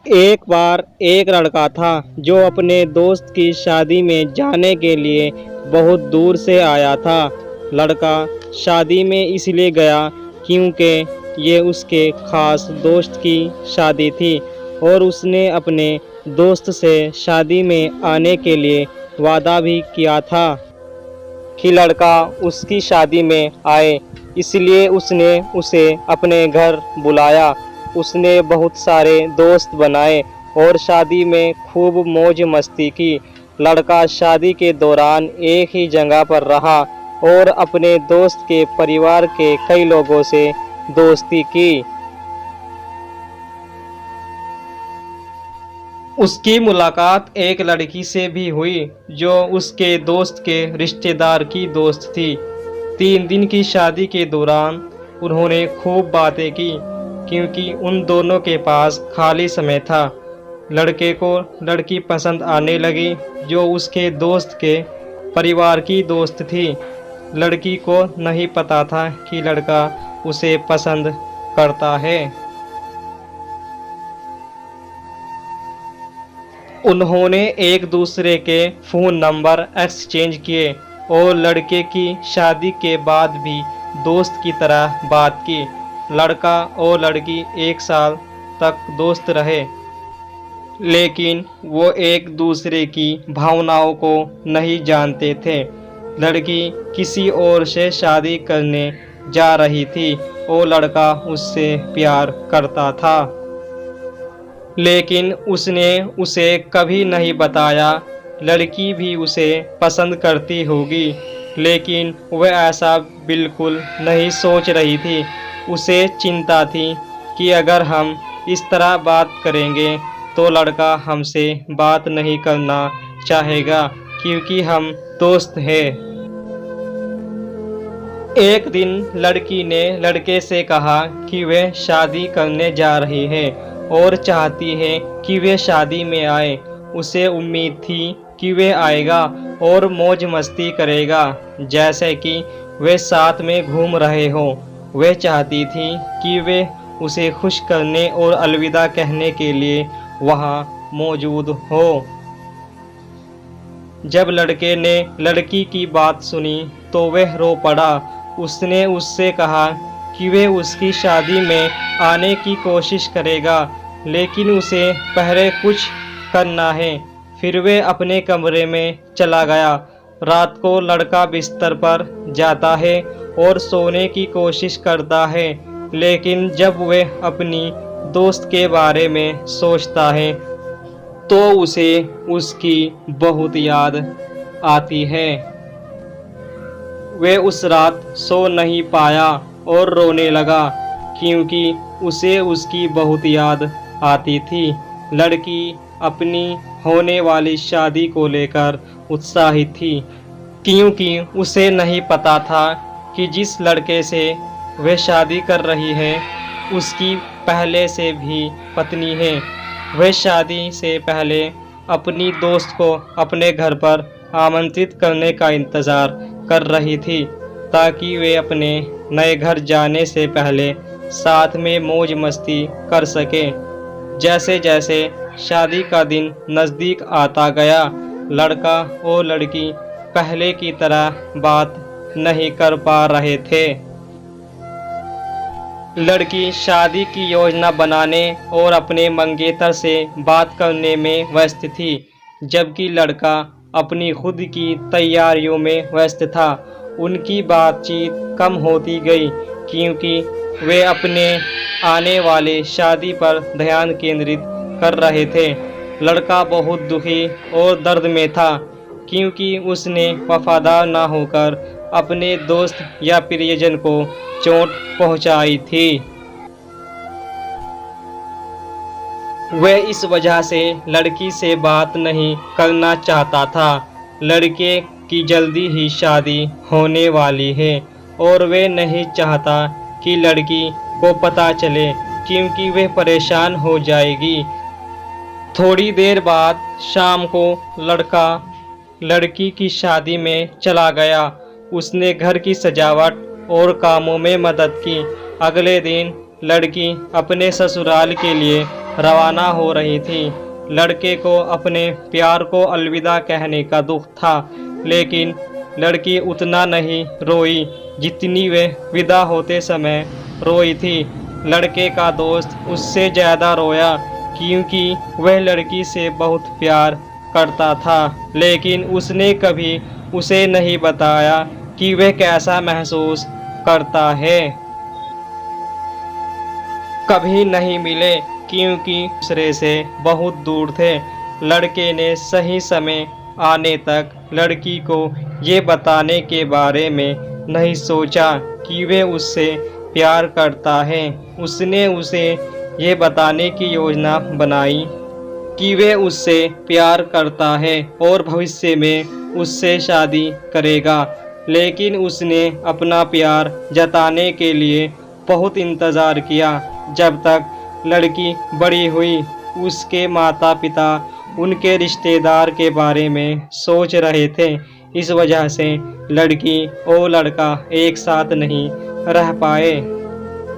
एक बार एक लड़का था जो अपने दोस्त की शादी में जाने के लिए बहुत दूर से आया था। लड़का शादी में इसलिए गया क्योंकि ये उसके खास दोस्त की शादी थी और उसने अपने दोस्त से शादी में आने के लिए वादा भी किया था कि लड़का उसकी शादी में आए। इसलिए उसने उसे अपने घर बुलाया। उसने बहुत सारे दोस्त बनाए और शादी में खूब मौज मस्ती की। लड़का शादी के दौरान एक ही जगह पर रहा और अपने दोस्त के परिवार के कई लोगों से दोस्ती की। उसकी मुलाकात एक लड़की से भी हुई जो उसके दोस्त के रिश्तेदार की दोस्त थी। 3 दिन की शादी के दौरान उन्होंने खूब बातें की क्योंकि उन दोनों के पास खाली समय था। लड़के को लड़की पसंद आने लगी जो उसके दोस्त के परिवार की दोस्त थी। लड़की को नहीं पता था कि लड़का उसे पसंद करता है। उन्होंने एक दूसरे के फ़ोन नंबर एक्सचेंज किए और लड़के की शादी के बाद भी दोस्त की तरह बात की। लड़का और लड़की 1 साल तक दोस्त रहे, लेकिन वो एक दूसरे की भावनाओं को नहीं जानते थे। लड़की किसी और से शादी करने जा रही थी और लड़का उससे प्यार करता था, लेकिन उसने उसे कभी नहीं बताया। लड़की भी उसे पसंद करती होगी, लेकिन वह ऐसा बिल्कुल नहीं सोच रही थी। उसे चिंता थी कि अगर हम इस तरह बात करेंगे तो लड़का हमसे बात नहीं करना चाहेगा क्योंकि हम दोस्त हैं। एक दिन लड़की ने लड़के से कहा कि वह शादी करने जा रही है और चाहती है कि वह शादी में आए। उसे उम्मीद थी कि वह आएगा और मौज मस्ती करेगा जैसे कि वे साथ में घूम रहे हों। वह चाहती थी कि वे उसे खुश करने और अलविदा कहने के लिए वहाँ मौजूद हो। जब लड़के ने लड़की की बात सुनी तो वह रो पड़ा। उसने उससे कहा कि वह उसकी शादी में आने की कोशिश करेगा, लेकिन उसे पहले कुछ करना है। फिर वह अपने कमरे में चला गया। रात को लड़का बिस्तर पर जाता है और सोने की कोशिश करता है, लेकिन जब वह अपनी दोस्त के बारे में सोचता है तो उसे उसकी बहुत याद आती है। वह उस रात सो नहीं पाया और रोने लगा क्योंकि उसे उसकी बहुत याद आती थी। लड़की अपनी होने वाली शादी को लेकर उत्साहित थी क्योंकि उसे नहीं पता था कि जिस लड़के से वह शादी कर रही है उसकी पहले से भी पत्नी है। वह शादी से पहले अपनी दोस्त को अपने घर पर आमंत्रित करने का इंतज़ार कर रही थी ताकि वे अपने नए घर जाने से पहले साथ में मौज मस्ती कर सकें। जैसे जैसे शादी का दिन नज़दीक आता गया, लड़का और लड़की पहले की तरह बात नहीं कर पा रहे थे। लड़की शादी की योजना बनाने और अपने मंगेतर से बात करने में व्यस्त थी, जबकि लड़का अपनी खुद की तैयारियों में व्यस्त था। उनकी बातचीत कम होती गई क्योंकि वे अपने आने वाले शादी पर ध्यान केंद्रित कर रहे थे। लड़का बहुत दुखी और दर्द में था क्योंकि उसने वफादार ना होकर अपने दोस्त या प्रियजन को चोट पहुंचाई थी। वह इस वजह से लड़की से बात नहीं करना चाहता था। लड़के की जल्दी ही शादी होने वाली है और वह नहीं चाहता कि लड़की को पता चले क्योंकि वह परेशान हो जाएगी। थोड़ी देर बाद शाम को लड़का लड़की की शादी में चला गया। उसने घर की सजावट और कामों में मदद की। अगले दिन लड़की अपने ससुराल के लिए रवाना हो रही थी। लड़के को अपने प्यार को अलविदा कहने का दुख था, लेकिन लड़की उतना नहीं रोई जितनी वे विदा होते समय रोई थी। लड़के का दोस्त उससे ज़्यादा रोया, क्योंकि वह लड़की से बहुत प्यार करता था, लेकिन उसने कभी उसे नहीं बताया कि वह कैसा महसूस करता है। कभी नहीं मिले, क्योंकि दूसरे से बहुत दूर थे। लड़के ने सही समय आने तक लड़की को ये बताने के बारे में नहीं सोचा कि वे उससे प्यार करता है। उसने उसे ये बताने की योजना बनाई कि वे उससे प्यार करता है और भविष्य में उससे शादी करेगा। लेकिन उसने अपना प्यार जताने के लिए बहुत इंतज़ार किया। जब तक लड़की बड़ी हुई, उसके माता पिता उनके रिश्तेदार के बारे में सोच रहे थे। इस वजह से लड़की और लड़का एक साथ नहीं रह पाए।